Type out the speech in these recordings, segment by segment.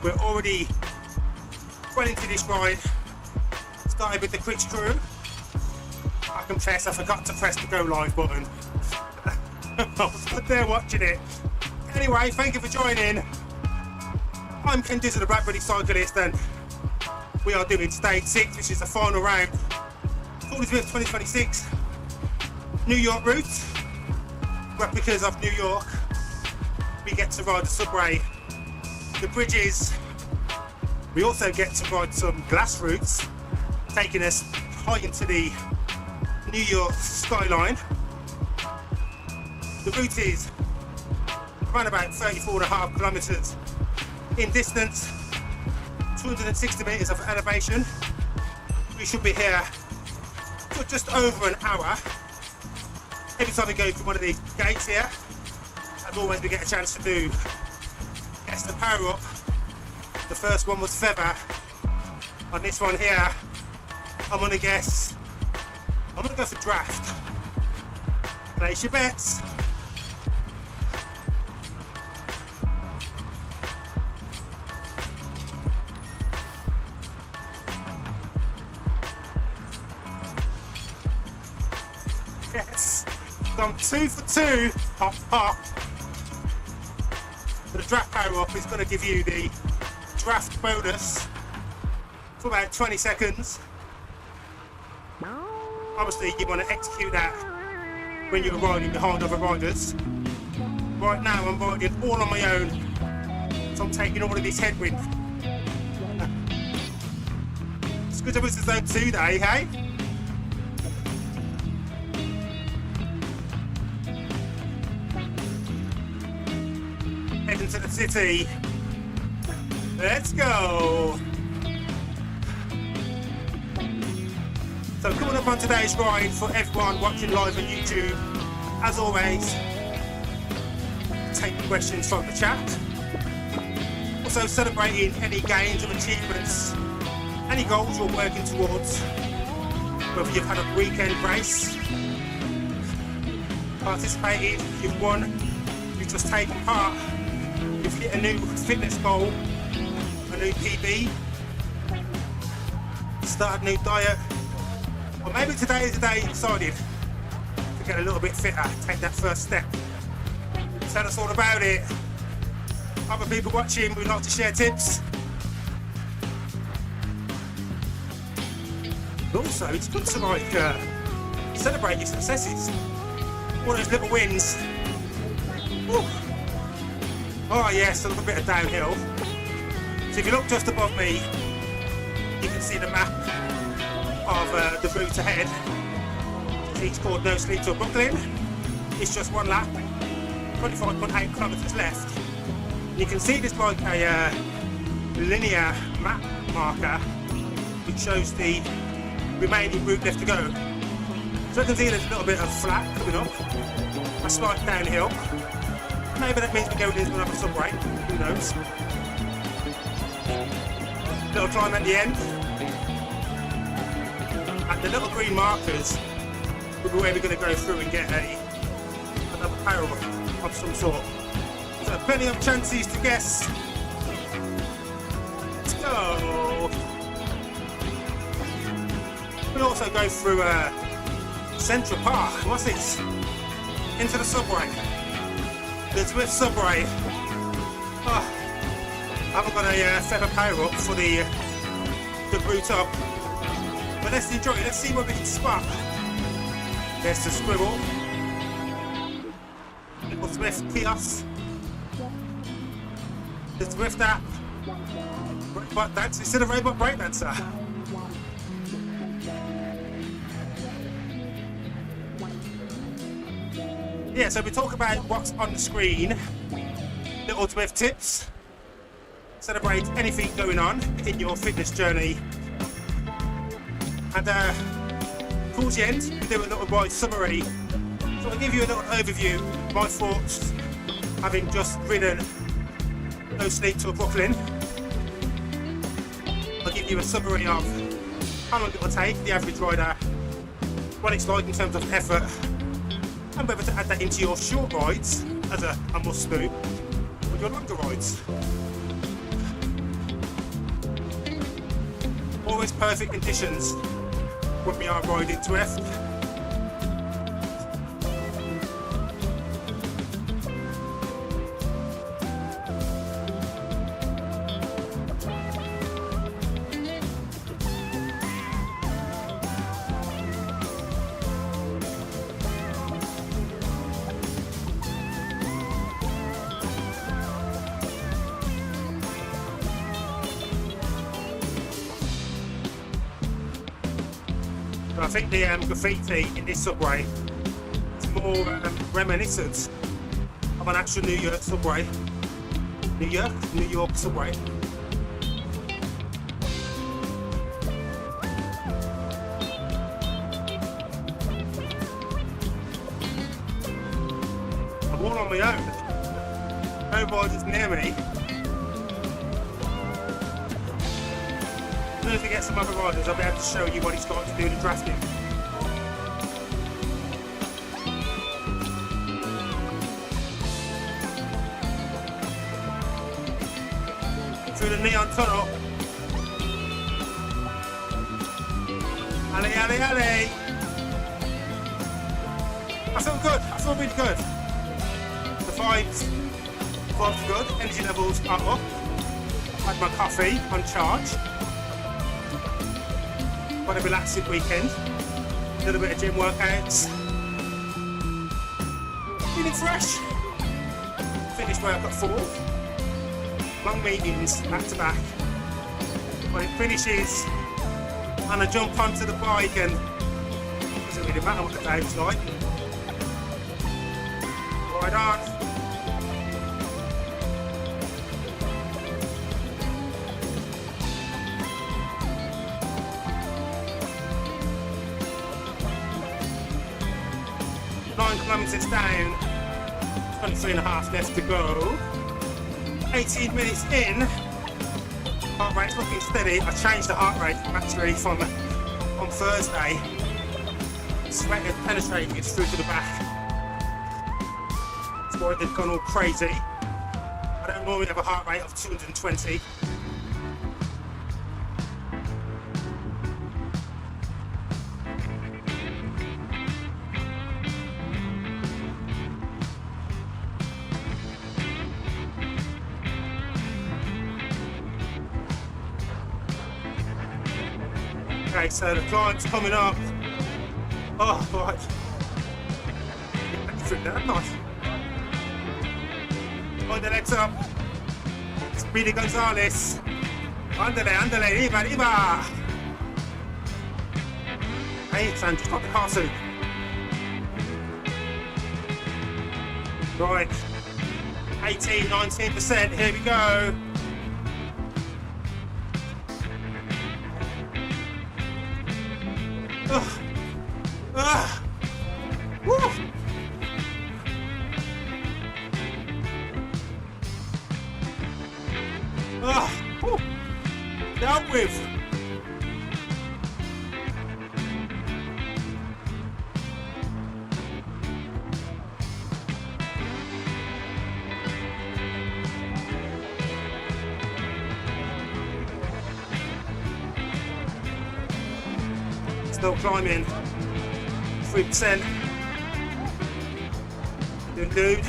We're already well into this ride. Started with the quick screw. I confess I forgot to press the go live button. I was there watching it. Anyway, thank you for joining. I'm Ken Dizzle, the Black Cyclist, and we are doing stage 6, which is the final round. Tour De Zwift 2026 New York route. Replicas of New York. We get to ride the subway, the bridges. We also get to ride some glass routes, taking us high into the New York skyline. The route is around about 34.5 kilometers in distance, 260 meters of elevation. We should be here for just over an hour. Every time we go through one of these gates here, as always, we get a chance to do guess the power up. The first one was feather. On this one here, I'm gonna go for draft. Place your bets. Yes, I'm 2 for 2. Hop, hop. The draft power up is going to give you the draft bonus for about 20 seconds. Obviously, you want to execute that when you're riding behind other riders. Right now, I'm riding all on my own, so I'm taking all of this headwind. It's good to visit zone 2 day, hey? Heading to the city. Let's go. So coming up on today's ride for everyone watching live on YouTube, as always, take questions from the chat. Also celebrating any gains and achievements, any goals you're working towards, whether you've had a weekend race, participated, you've won, you've just taken part, you've hit a new fitness goal, a new PB, started a new diet, or maybe today is the day you decided to get a little bit fitter, take that first step. Tell us all about it. Other people watching, we'd like to share tips. But also, it's good to celebrate your successes. All those little wins. Ooh. Oh yes, a little bit of downhill. So if you look just above me, you can see the map of the route ahead. It's called No Sleep Till Brooklyn. It's just one lap, 25.8 kilometers left. You can see there's like a linear map marker which shows the remaining route left to go. So I can see there's a little bit of flat coming up, a slight downhill. Maybe that means we're going into another subway, who knows. Little climb at the end. And the little green markers will be where we're going to go through and get another power up of some sort. So plenty of chances to guess. Let's go. We'll also go through Central Park. What's this? Into the subway. The Zwift subway. Oh, I haven't got a feather power up for the route up. But let's enjoy it. Let's see what we can spot. There's the squirrel. Little Zwift kiosk. The Zwift app. Robot dance instead of robot breakdancer. Yeah, so we talk about what's on the screen. Little Zwift tips. Celebrate anything going on in your fitness journey. And towards the end, we do a little ride summary. So I'll give you a little overview of my thoughts, having just ridden No Sleep Till Brooklyn. I'll give you a summary of how long it will take the average rider, what it's like in terms of effort, and whether to add that into your short rides as a must do. with your longer rides. Always perfect conditions when we are riding Zwift. I think the graffiti in this subway is more reminiscent of an actual New York subway. New York subway. I'm all on my own. No riders near me. As soon as we get some other riders, I'll be able to show you what he's got to do the drafting. Through the neon tunnel. Alley, alley, alley. I feel good. I feel really good. The vibes are good. Energy levels are up. Had my coffee on charge. Quite a relaxing weekend. A little bit of gym workouts. Feeling fresh. Finished work at 4. Long meetings back to back. When it finishes and I jump onto the bike and it doesn't really matter what the day was like. Ride on. Kilometers down, 23.5 left to go. 18 minutes in, heart rate's looking steady. I changed the heart rate actually from on Thursday. Sweat had penetrated through to the back. It's why they've gone all crazy. I don't normally have a heart rate of 220. Okay, so the climb's coming up. Oh, right. Through that, nice. Hold the legs up. Speedy Gonzalez. Andale, andale, iba, iba. Hey, son, just got the car soon. Right. 18, 19%, here we go. Woo! Woo! Dealt with. Still climbing. 3%. Doing good.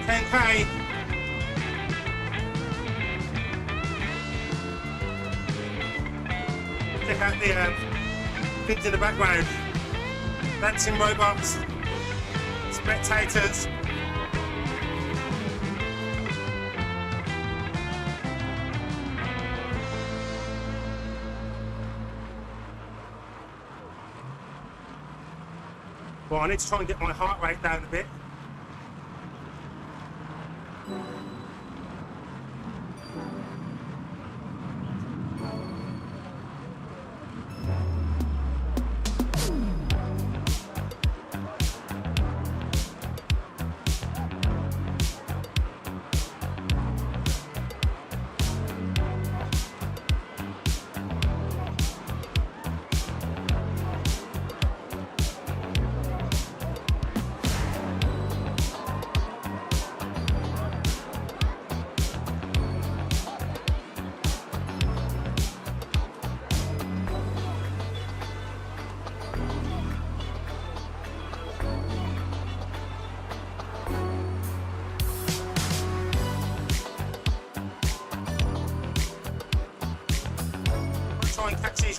Okay. Check out the things in the background. Dancing robots, spectators. Well, I need to try and get my heart rate down a bit.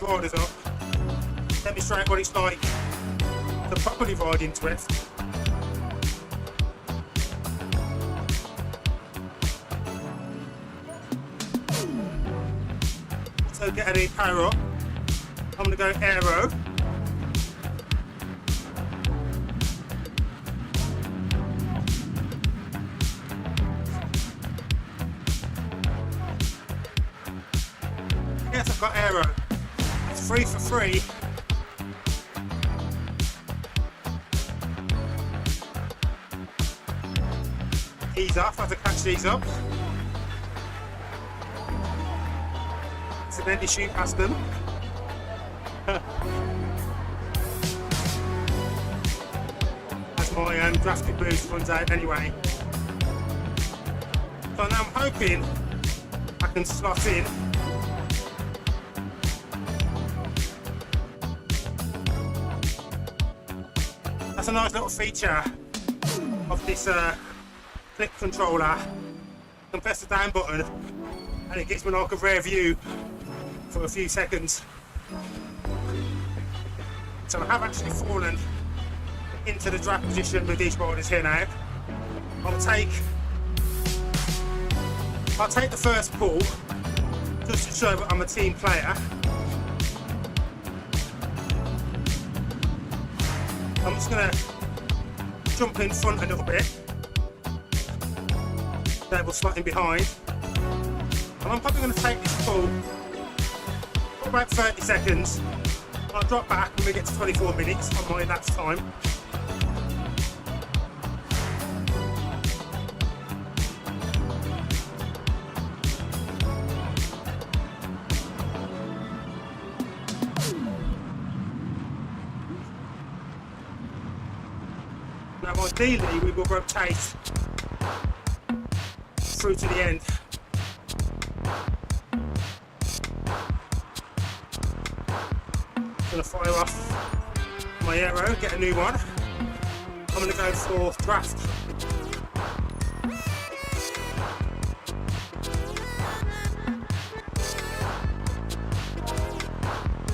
riders up, demonstrate what it's like to properly ride in Zwift. So get a new power up. I'm going to go aero. Yes, I've got aero. It's 3 for 3. Ease off, I have to catch these up. Accidentally shoot past them. As my drafted boost runs out anyway. So now I'm hoping I can slot in. That's a nice little feature of this click controller. I can press the down button and it gives me like a rear view for a few seconds. So I have actually fallen into the draft position with these riders here now. I'll take the first pull just to show that I'm a team player. I'm just going to jump in front a little bit. Then we'll slot in behind. And I'm probably going to take this pull for about 30 seconds. I'll drop back when we get to 24 minutes on my elapsed time. Now ideally we will rotate through to the end. I'm going to fire off my aero, get a new one. I'm going to go for draft.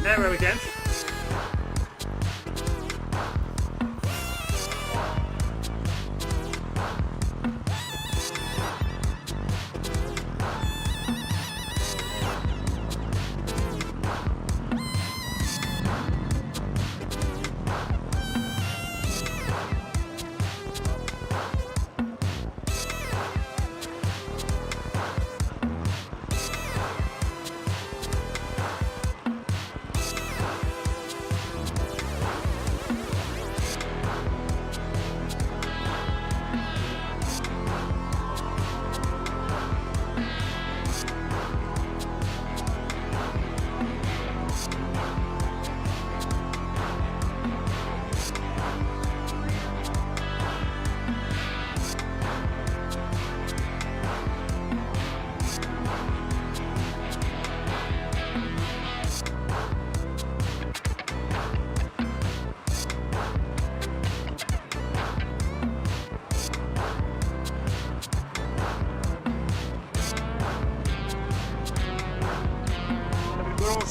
Aero again.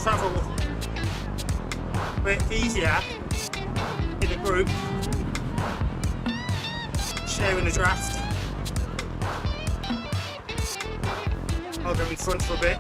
Travel a bit easier in a group, sharing the draft. I'll go in front for a bit.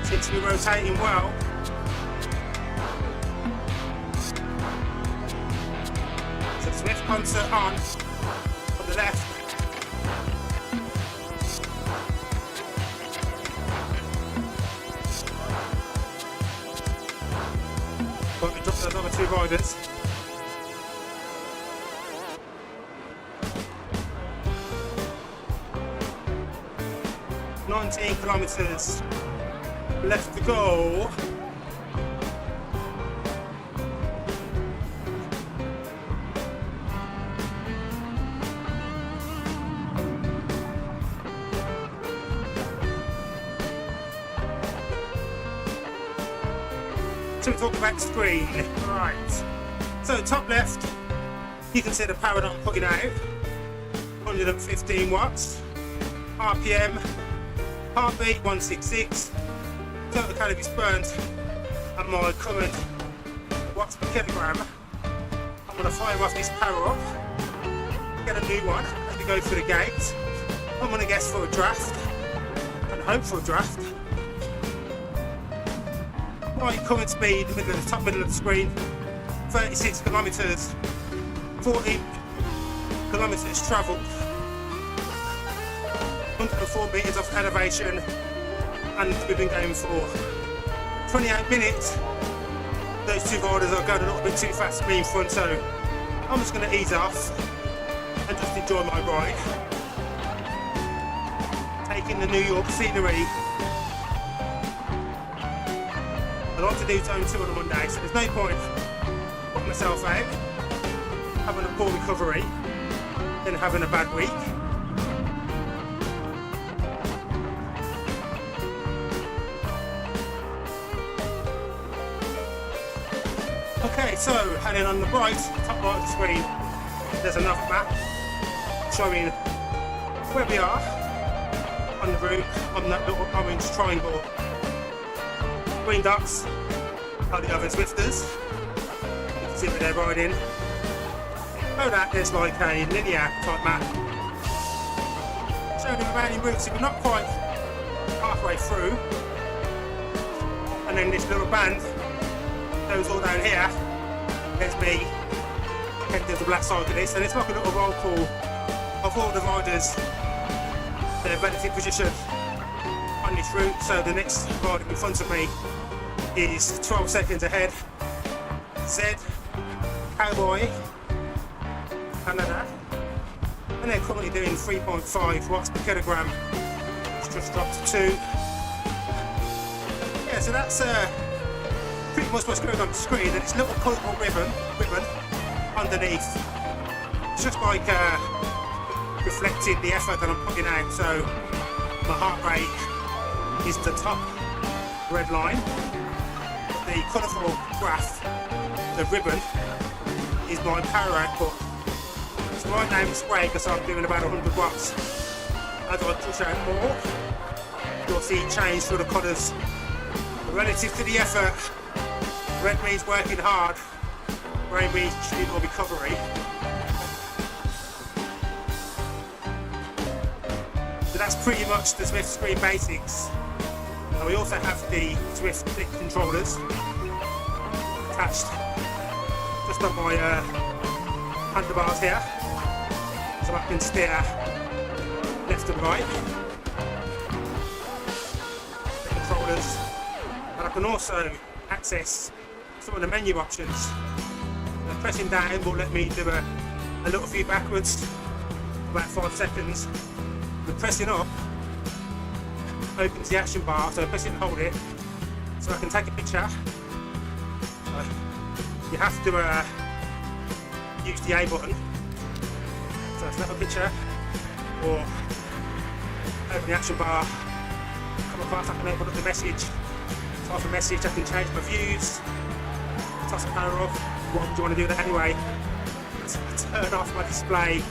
Seems to be rotating well. So Zwift concert on the left. But we dropped those other two riders. "19 kilometres left to go." So we talk about the screen. Right. So top left, you can see the power that I'm putting out. 115 watts. RPM, heartbeat 166. Total calories burnt, and my current watts per kilogram. I'm going to fire off this power up, get a new one as we go through the gate. I'm going to guess for a draft, and hope for a draft. My current speed, top middle of the screen, 36 kilometres, 40 kilometres travelled, 104 metres of elevation, and we've been going for 28 minutes. Those two riders are going a little bit too fast for me in front, so I'm just going to ease off and just enjoy my ride. Taking the New York scenery. I like to do zone 2 on a Monday, so there's no point putting myself out, having a poor recovery, then having a bad week. Okay, so heading on the right, top right of the screen, there's another map showing where we are on the route on that little orange triangle. Green dots are the other Zwifters. You can see where they're riding. Below that there's like a linear type map showing the remaining routes. So we're not quite halfway through. And then this little band goes all down here. There's me, and there's the Black Cyclist, and it's like a little roll call of all the riders, their relative position on this route. So the next rider in front of me is 12 seconds ahead. Z, Cowboy, Canada, and they're currently doing 3.5 watts per kilogram. It's just dropped to 2. Yeah, so that's pretty much what's going on the screen, and it's a little colourful ribbon underneath. It's just like reflecting the effort that I'm putting out. So my heart rate is the top red line. The colourful graph, the ribbon, is my power output. So right now it's grey because I'm doing about 100 watts. As I push out more, you'll see it change through the colours. Relative to the effort, red means working hard, grey means need more recovery. So that's pretty much the Zwift screen basics. And we also have the Zwift click controllers attached just on my handlebars here, so I can steer left and right. The controllers, and I can also access some of the menu options. Pressing down will let me do a little few backwards, about 5 seconds. And pressing up opens the action bar, so press it and hold it, so I can take a picture. You have to use the A button, so snap a picture, or open the action bar, come across, I can open up the message, type a message, I can change my views, toss a power off. What do you want to do that anyway? Turn off my display,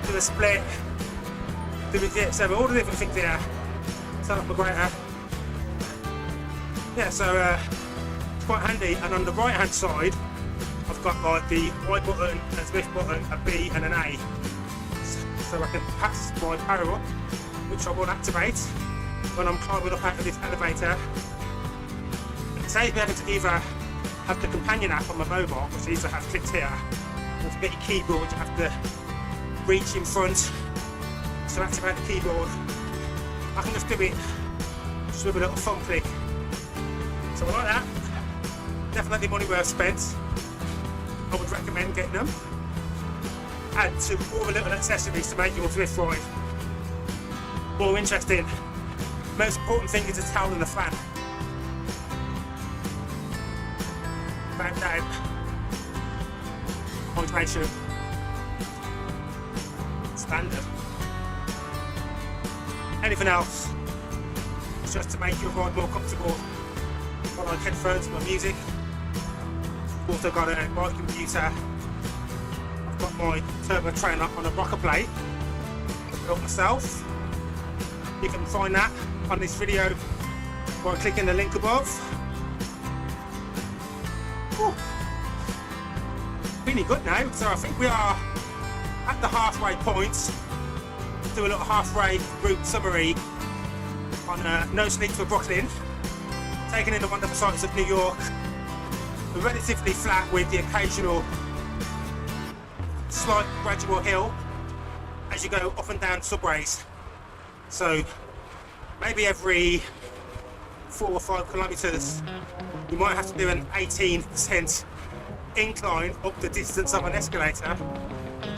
do a split, do it, so all the different things here. Turn off my grater. Yeah, so it's quite handy. And on the right hand side, I've got like the Y button, a Zwift button, a B and an A. So I can pass my power up, which I will activate when I'm climbing up out of this elevator. It saves me having to either have the companion app on my mobile, which I used to have clicked here. And to get your keyboard, you have to reach in front to activate the keyboard. I can just do it just with a little thumb click. So I like that. definitely money well spent. I would recommend getting them. Add to all the little accessories to make your Zwift ride more interesting. Most important thing is a towel and a fan. Without doubt, hydration, standard. Anything else, it's just to make your ride more comfortable. Got like headphones for my music. Also got a bike computer. I've got my turbo trainer on a rocker plate. Built myself. You can find that on this video by clicking the link above. Whew. Really good now. So I think we are at the halfway point. Do a little halfway route summary on No Sleep for Brooklyn. Taking in the wonderful sights of New York. Relatively flat with the occasional slight gradual hill as you go up and down subways. So maybe every 4 or 5 kilometres you might have to do an 18% incline up the distance of an escalator.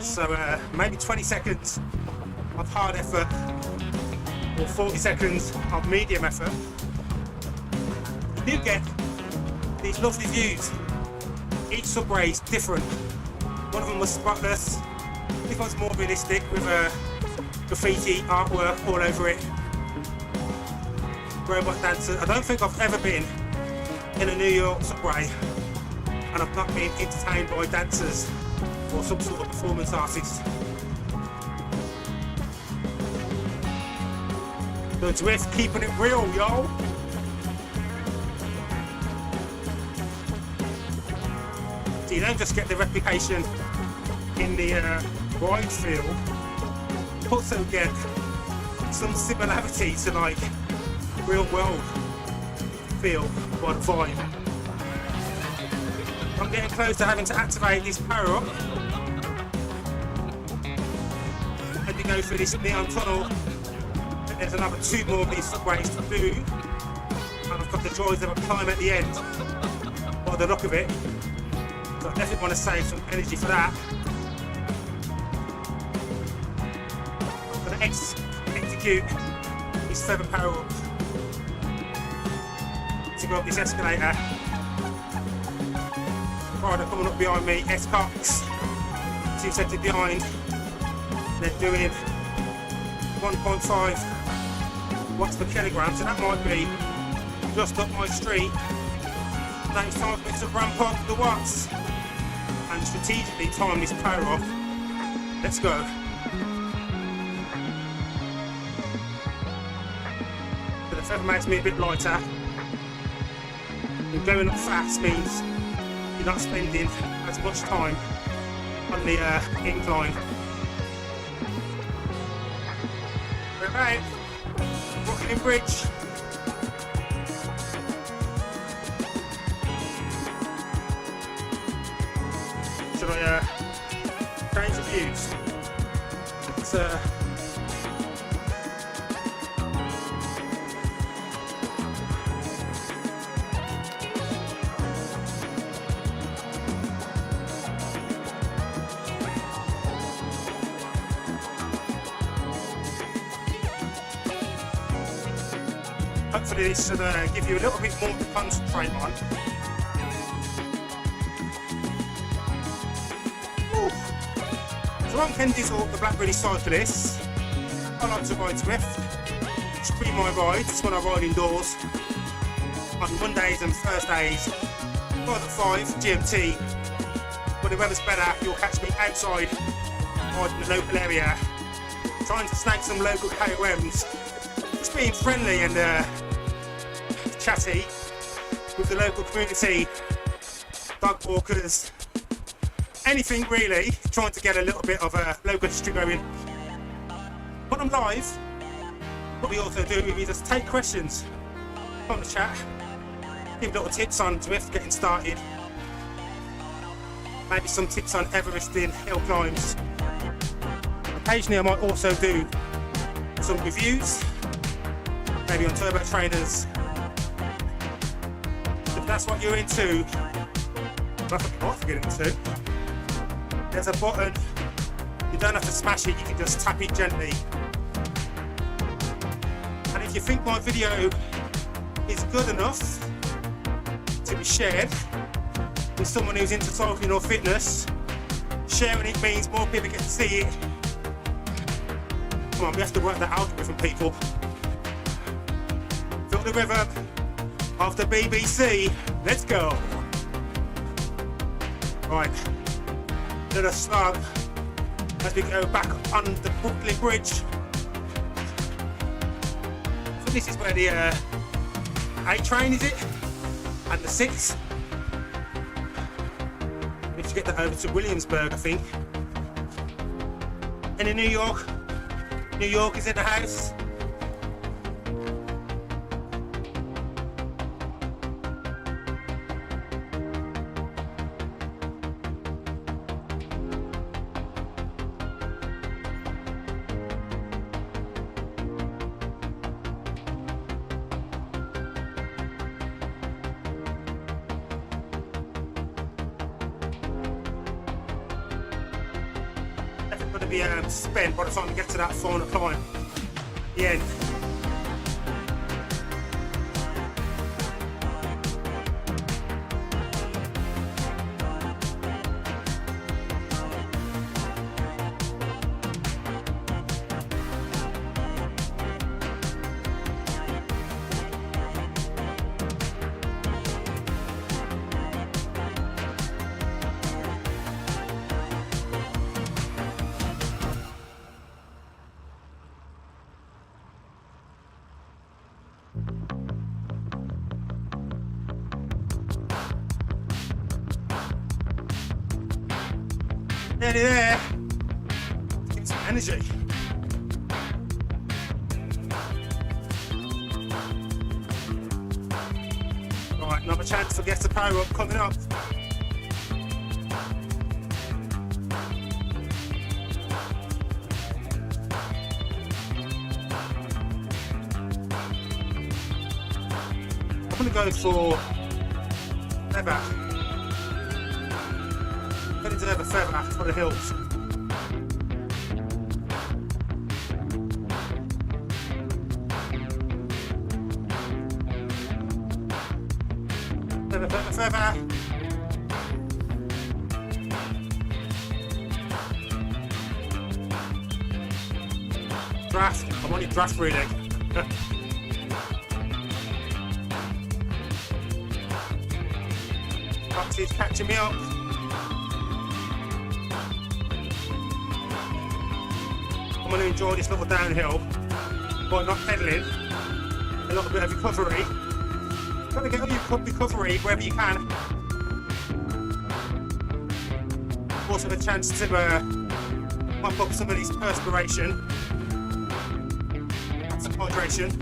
So maybe 20 seconds of hard effort or 40 seconds of medium effort. You do get these lovely views. Each subway is different. One of them was spotless. This one's more realistic with graffiti artwork all over it. Robot dancer. I don't think I've ever been in a New York subway and I've not been entertained by dancers or some sort of performance artist. The Zwift keeping it real, y'all. So you don't just get the reputation in the ride field, you also get some similarity to like real world feel or vibe. I'm getting close to having to activate this power up and you go through this neon tunnel. There's another 2 more of these subways to do and I've got the joys of a climb at the end by the look of it. So I definitely want to save some energy for that. For the Etiquette is further Powerups to go up this escalator. Rider coming up behind me, S-Cox, 2 seconds behind. They're doing 1.5 watts per kilogram, so that might be just up my street. Now it's time for me to ramp up the watts and strategically time this power off. Let's go. So the feather makes me a bit lighter. And going up fast means you're not spending as much time on the incline. We're out, Brooklyn Bridge. Should I change the views? It's hopefully this should give you a little bit more to concentrate on. Ooh. So I'm Ken Dizzle, the Black Cyclist. I like to ride Zwift. It's pretty my ride, it's when I ride indoors. On Mondays and Thursdays, 5 at 5 GMT. When the weather's better, you'll catch me outside, riding the local area, trying to snag some local Powerups. Just being friendly and chatty with the local community, dog walkers, anything really, trying to get a little bit of a local history going. When I'm live, what we also do is just take questions on the chat, give little tips on Zwift getting started, maybe some tips on Everesting, hill climbs. Occasionally I might also do some reviews, maybe on turbo trainers. that's what you're into, nothing more to get into. There's a button, you don't have to smash it, you can just tap it gently. And if you think my video is good enough to be shared with someone who's into cycling or fitness, sharing it means more people get to see it. Come on, we have to work that algorithm, people. Feel the rhythm of the BBC. Let's go. Right, little slug as we go back on the Brooklyn Bridge. So this is where the 8 train is it, and the 6. We need to get that over to Williamsburg, I think. And in New York is in the house. Spent by the time we get to that final climb, the end. Nearly there. Get some energy. Right, another chance to get the power up coming up. I'm gonna go for feather. Going to have a feather for the hills. Feather. Draft. I'm on your draft reading. Foxy's catching me up. I'm going to enjoy this little downhill by not pedaling, a little bit of recovery. Got to get all your recovery wherever you can. Also a chance to mop up some of this perspiration. Have some hydration.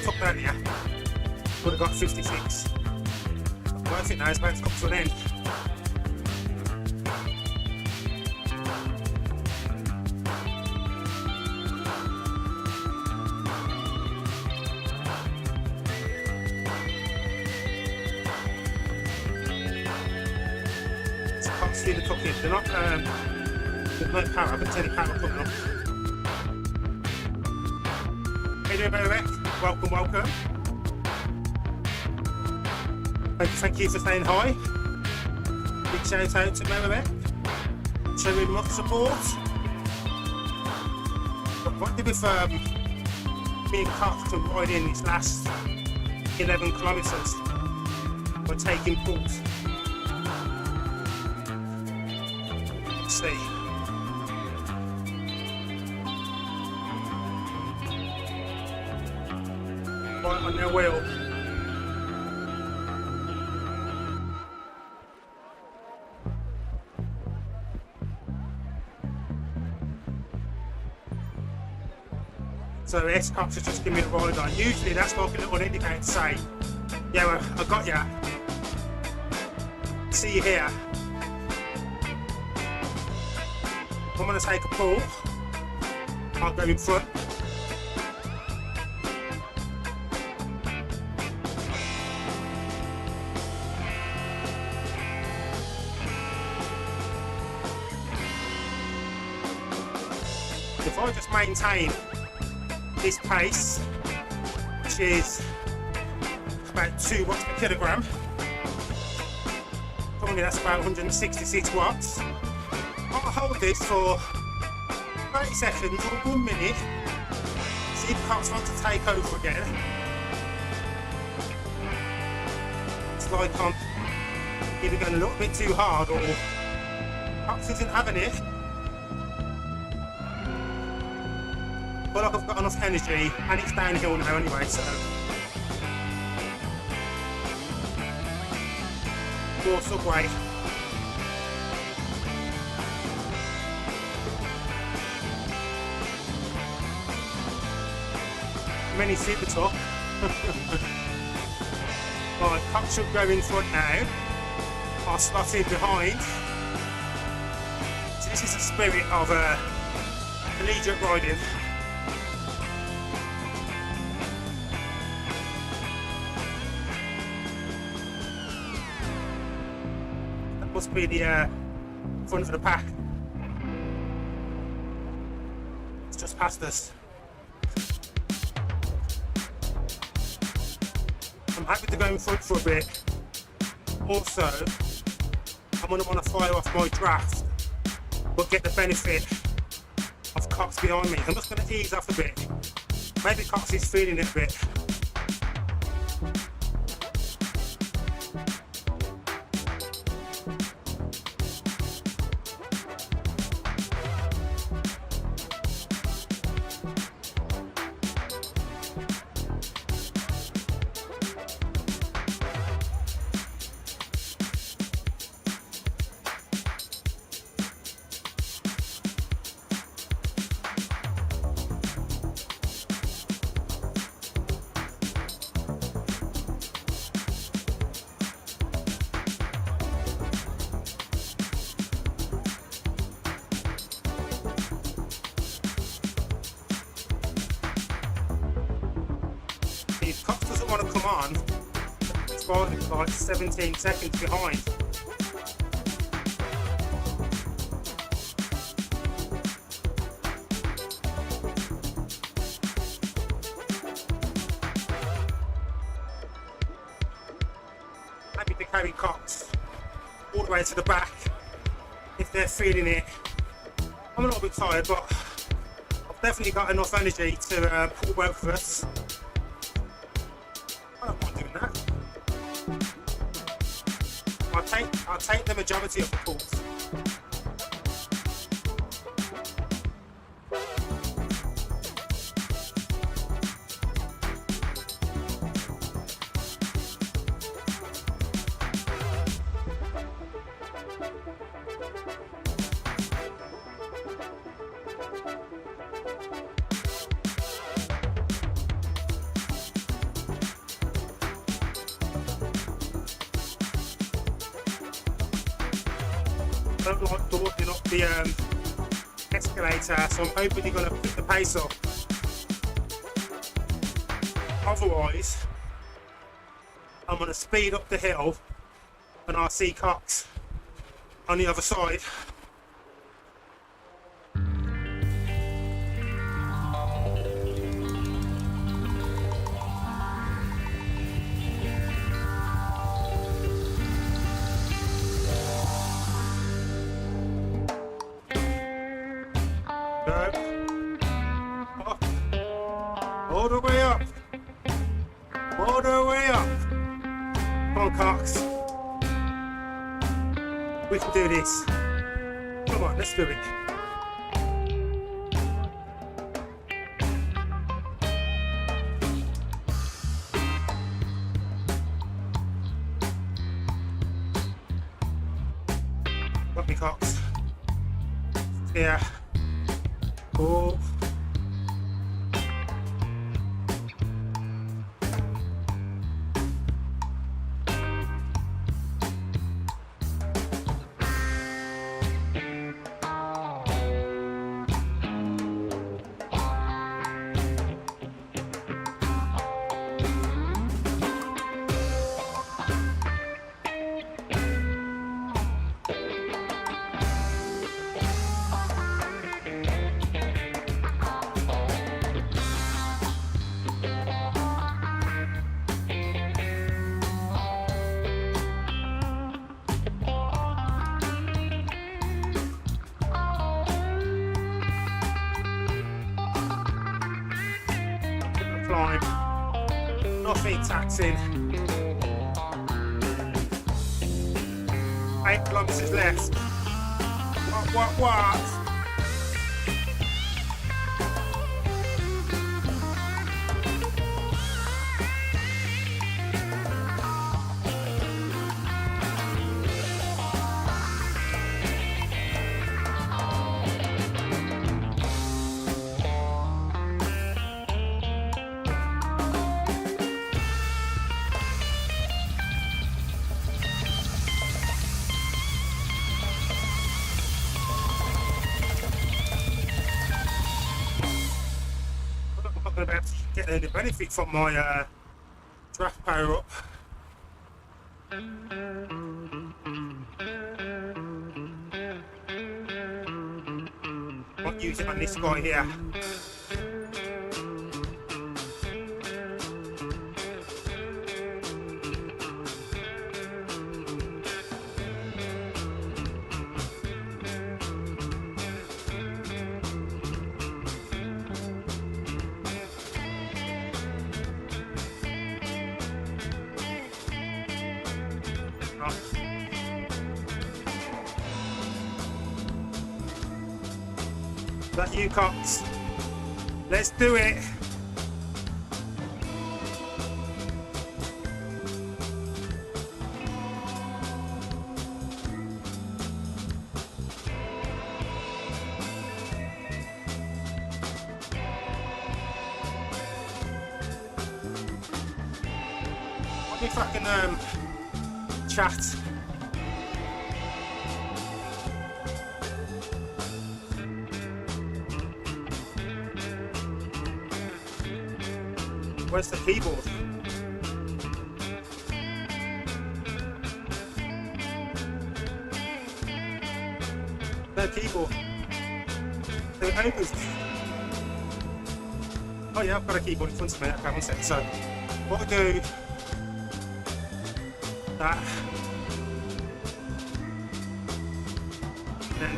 Took that here. Would have got 56. Well, I think now it's about to come to an end. So I can't see the cooking. They're not, there's no power, but there's any power coming up. How you doing, baby? Welcome, welcome. Thank you for saying hi. Big shout out to Merrimack. Showing much support. But what did with being cut to ride in these last 11 kilometres by taking pulls? Let's see. Right on their wheel. So S-Cops has just given me a ride on. Usually that's like a little indicator to say, yeah, well, I got ya. See you here. I'm going to take a pull. I'll go in front. If I just maintain this pace, which is about 2 watts per kilogram, probably that's about 166 watts. I'll hold this for 30 seconds or 1 minute, see if the carts want to take over again. It's like I'm either going a little bit too hard or perhaps isn't having it. But like I've got enough energy and it's downhill now anyway, so more subway. Many super top. Right, Puck should go in front now. I'll slot in behind. So this is the spirit of collegiate riding. That must be the front of the pack. It's just past us. I'm happy to go in front for a bit. Also, I'm going to want to fire off my draft, but get the benefit of Cox behind me. I'm just going to ease off a bit. Maybe Cox is feeling it a bit. If Cox doesn't want to come on, it's riding like 17 seconds behind. Happy to carry Cox all the way to the back if they're feeling it. I'm a little bit tired, but I've definitely got enough energy to pull both of us. I don't mind doing that. I'll take the majority of the pulls. I don't like dawdling up the escalator, so I'm hoping you're going to pick the pace up. Otherwise, I'm going to speed up the hill and I'll see Cox on the other side. All the way up. All the way up. Come on, Cox. We can do this. Come on, let's do it. Got me, Cox. Yeah. Oh. climb, nothing taxing. 8 kilometers left. What? About to get any benefit from my draft power up. Won't use it on this guy here. That you cocks. Let's do it. What if I can chat? Where's the keyboard? No keyboard. So it opens. Oh yeah, I've got a keyboard in front of me. Okay, one second. So what we do that, then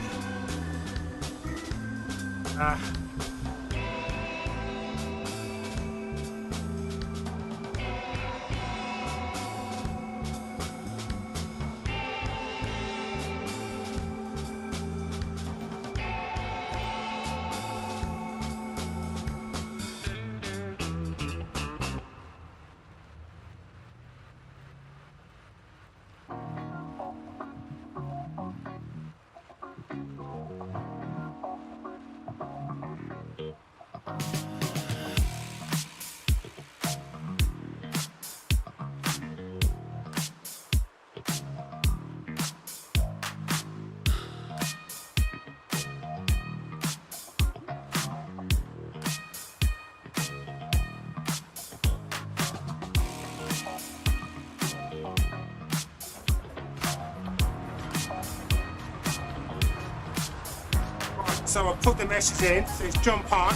so I'll put the message in, says jump on,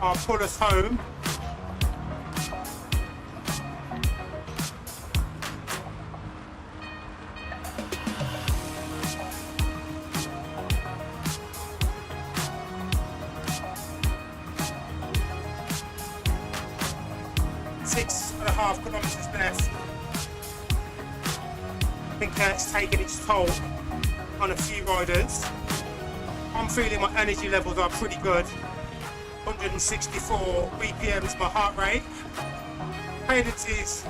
I'll pull us home. Six and a half kilometers left. I think it's taken its toll on a few riders. I'm feeling my energy levels are pretty good. 164 BPM is my heart rate. Cadence is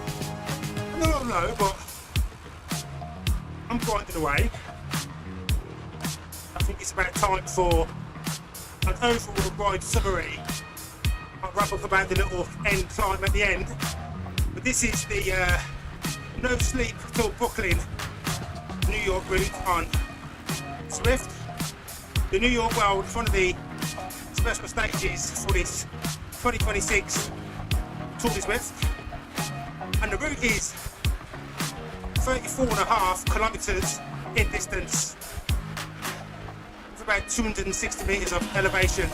a little low, but I'm grinding away. I think it's about time for an overall ride summary. I'll wrap up about the little end climb at the end. But this is the no sleep till Brooklyn, New York route on Zwift. The New York World is one of the special stages for this 2026 Tour De Zwift, and the route is 34.5 kilometers in distance with about 260 meters of elevation.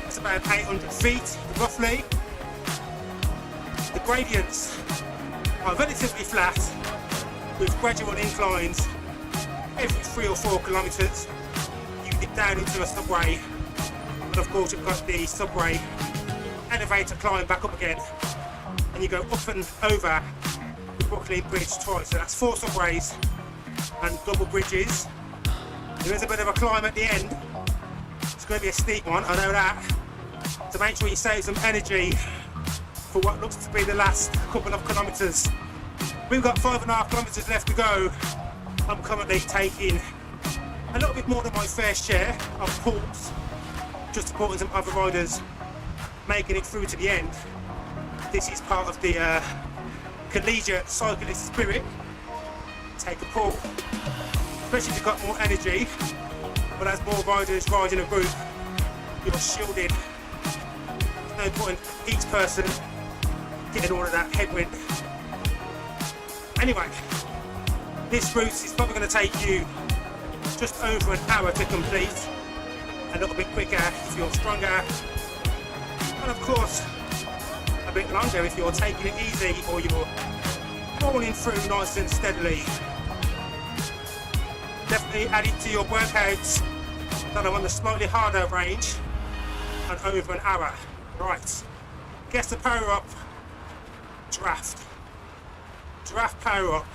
That's about 800 feet roughly. The gradients are relatively flat with gradual inclines every 3 or 4 kilometers. You get down into a subway, and of course you've got the subway elevator climb back up again, and you go up and over the Brooklyn Bridge twice. So that's 4 subways and double bridges. There is a bit of a climb at the end. It's going to be a steep one, I know that. So make sure you save some energy for what looks to be the last couple of kilometres. We've got 5.5 kilometres left to go. I'm currently taking a little bit more than my fair share of pulls, just supporting some other riders making it through to the end. This is part of the collegiate cyclist spirit. Take a pull, especially if you've got more energy, but as more riders ride in a group, you're shielded. There's no point in each person getting all of that headwind. Anyway, this route is probably going to take you just over an hour to complete, a little bit quicker if you're stronger, and of course a bit longer if you're taking it easy or you're rolling through nice and steadily. Definitely add it to your workouts that are on the slightly harder range and over an hour. Right, guess the power up, draft power up.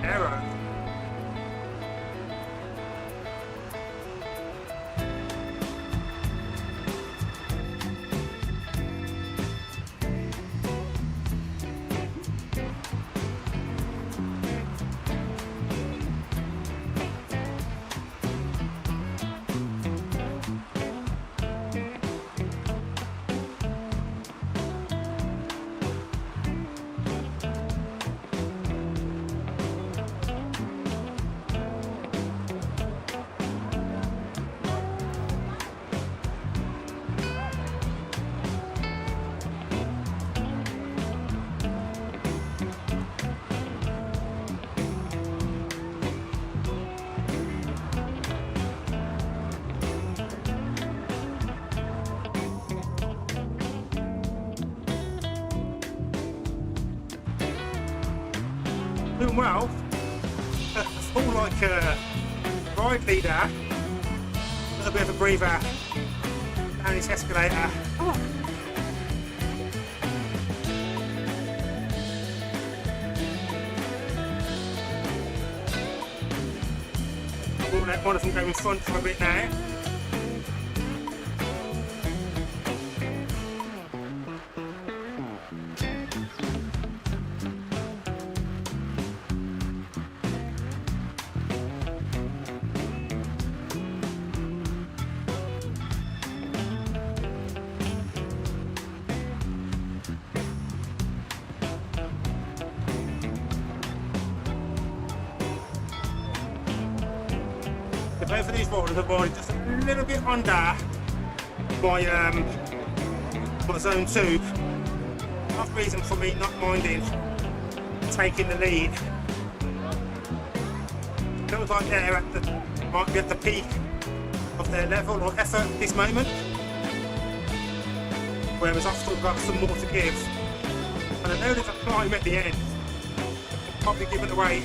Arrow. Doing well. I feel like a ride leader. A little bit of a breather down this escalator. Oh. We'll let one of them go in front for a bit now. Both of these riders are riding just a little bit under my zone 2. Enough reason for me not minding taking the lead. Feels like they're might be at the peak of their level or effort at this moment, whereas I've still got some more to give. And I know there's a climb at the end. I'm probably giving away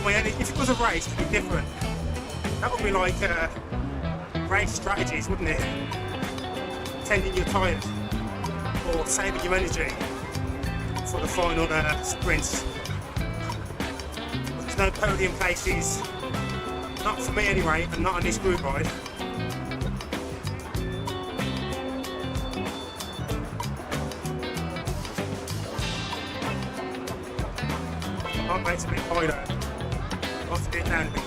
my energy. If it was a race, it'd be different. That would be like race strategies, wouldn't it? Pretending you're tired or saving your energy for the final sprints. There's no podium places, not for me anyway, and not on this group ride. Heart rate's a bit high though. Got to get down a bit.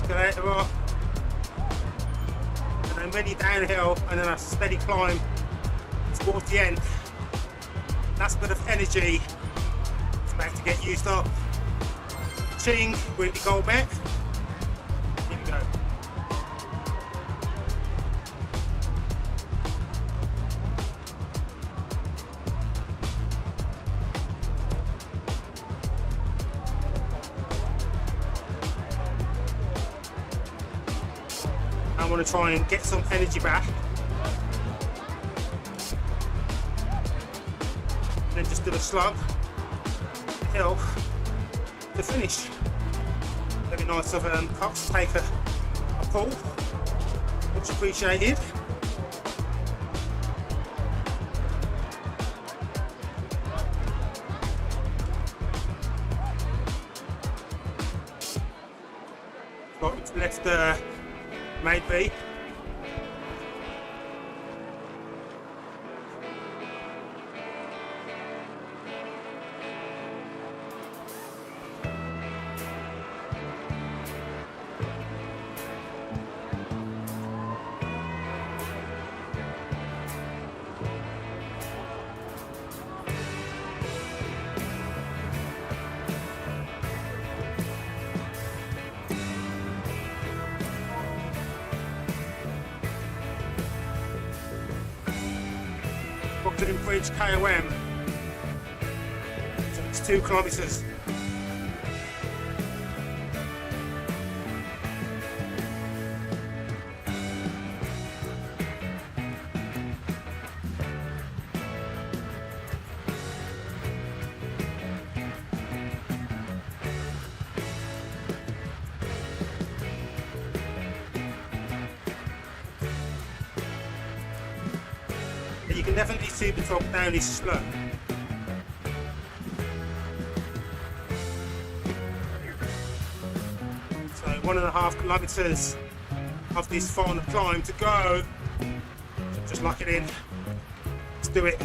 escalator up, and then really downhill, and then a steady climb towards the end. That's a bit of energy. It's about to get used up. Ching with the goal bet. Here we go. I want to try and get some energy back. And then just do a slug, hill to finish. Very nice of Cox to take a pull, much appreciated. Got left maybe. Brooklyn Bridge KOM. So it's 2 kilometres. You can definitely see the drop down is slow. So 1.5 kilometres of this final climb to go. So just lock it in. Let's do it.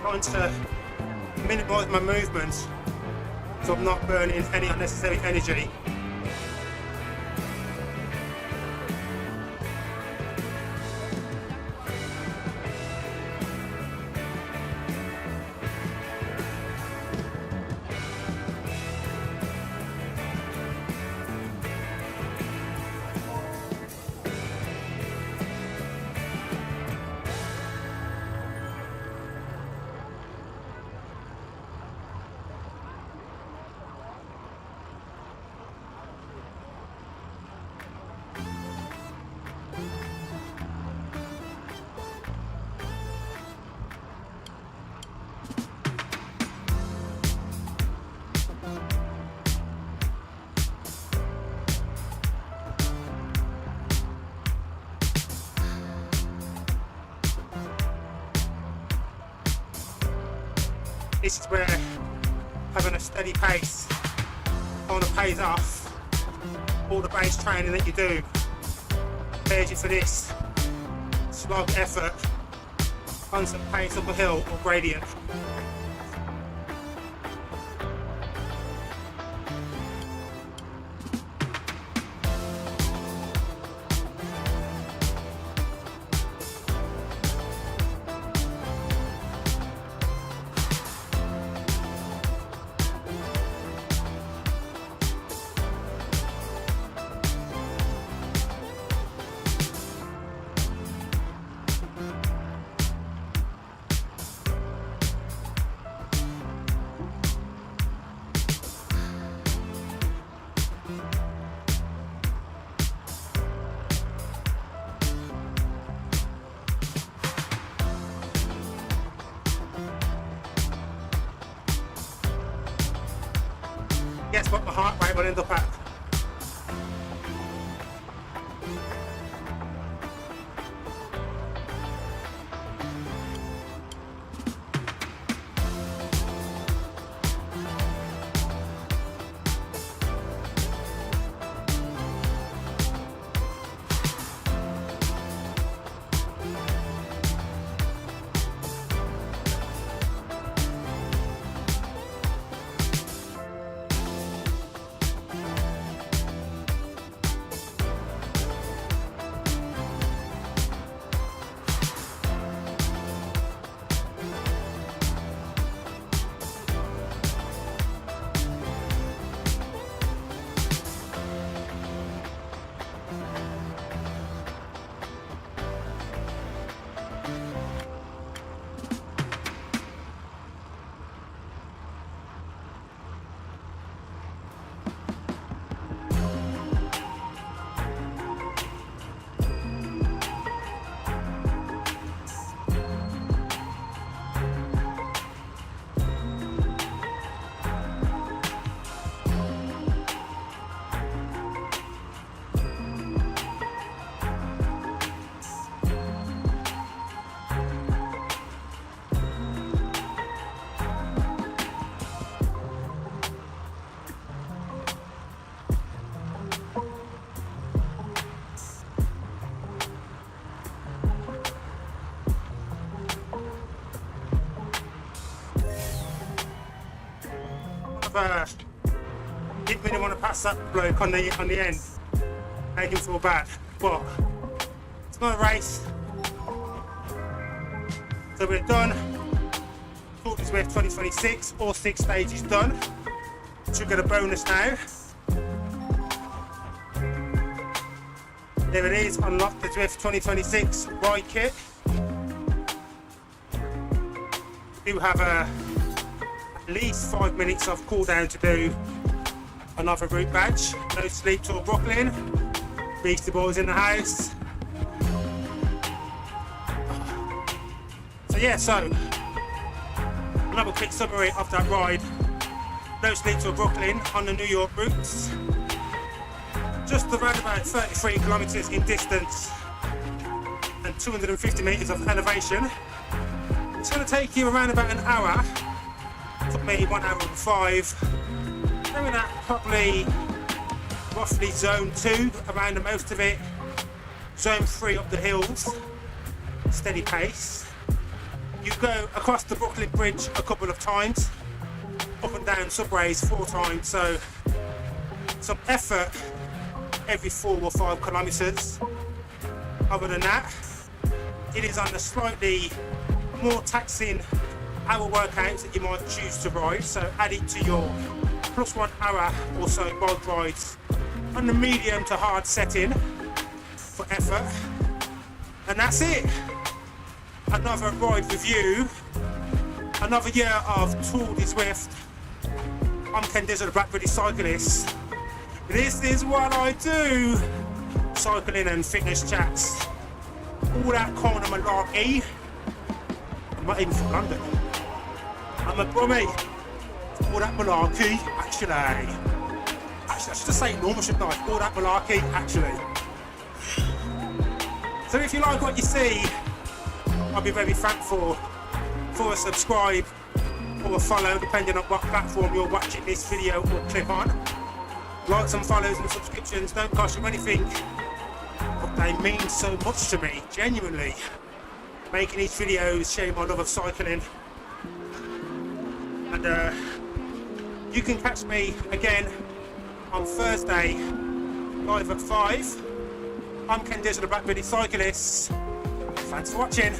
Trying to minimise my movement so I'm not burning any unnecessary energy. This is where having a steady pace kind of pays off. All the base training that you do prepares you for this slog effort, constant pace up a hill or gradient. we'll end up at. Didn't really want to pass that bloke on the end, make him feel bad, but it's not a race. So we're done. Tour De Zwift 2026, all 6 stages done. Should get a bonus now. There it is, unlock the Zwift 2026 ride kit. We do have at least 5 minutes of cooldown to do another route badge. No Sleep Tour Brooklyn. Beastie Boys in the house. So yeah, so another quick summary of that ride. No Sleep Tour Brooklyn on the New York routes. Just around about 33 kilometers in distance and 250 meters of elevation. It's going to take you around about an hour. Took me 1 hour and 5. Doing that probably roughly zone 2 around the most of it. Zone 3 up the hills. Steady pace. You go across the Brooklyn Bridge a couple of times. Up and down subways 4 times. So some effort every 4 or 5 kilometers. Other than that, it is on the slightly more taxing hour workouts that you might choose to ride, so add it to your plus 1 hour or so bike rides on the medium to hard setting for effort. And that's it. Another ride review, another year of Tour De Zwift. I'm Ken Dizzle, the Black Cyclist. This is what I do. Cycling and fitness chats. All that kind of malarkey. I'm not even from London. I'm a brummie. All that malarkey, actually. I should just say normal shit like all that malarkey, actually. So if you like what you see, I'll be very thankful for a subscribe or a follow, depending on what platform you're watching this video or clip on. Likes and follows and subscriptions don't cost you anything, but they mean so much to me, genuinely. Making these videos, sharing my love of cycling. And you can catch me again on Thursday, live at 5. I'm Ken Dizzle, the Black Cyclist. Thanks for watching.